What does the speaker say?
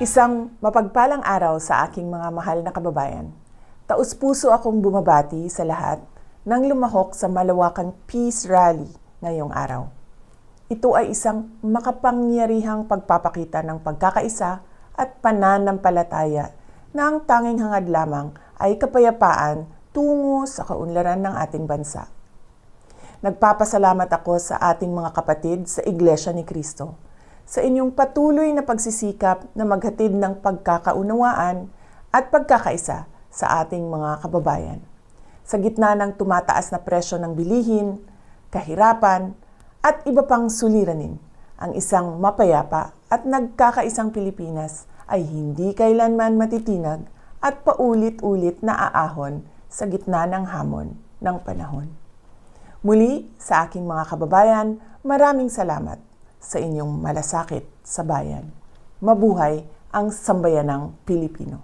Isang mapagpalang araw sa aking mga mahal na kababayan. Taus-puso akong bumabati sa lahat nang lumahok sa malawakang Peace Rally ngayong araw. Ito ay isang makapangyarihang pagpapakita ng pagkakaisa at pananampalataya na ang tanging hangad lamang ay kapayapaan tungo sa kaunlaran ng ating bansa. Nagpapasalamat ako sa ating mga kapatid sa Iglesia ni Cristo sa inyong patuloy na pagsisikap na maghatid ng pagkakaunawaan at pagkakaisa sa ating mga kababayan. Sa gitna ng tumataas na presyo ng bilihin, kahirapan, at iba pang suliranin, ang isang mapayapa at nagkakaisang Pilipinas ay hindi kailanman matitinag at paulit-ulit na aahon sa gitna ng hamon ng panahon. Muli, sa aking mga kababayan, maraming salamat sa inyong malasakit sa bayan. Mabuhay ang sambayanang Pilipino.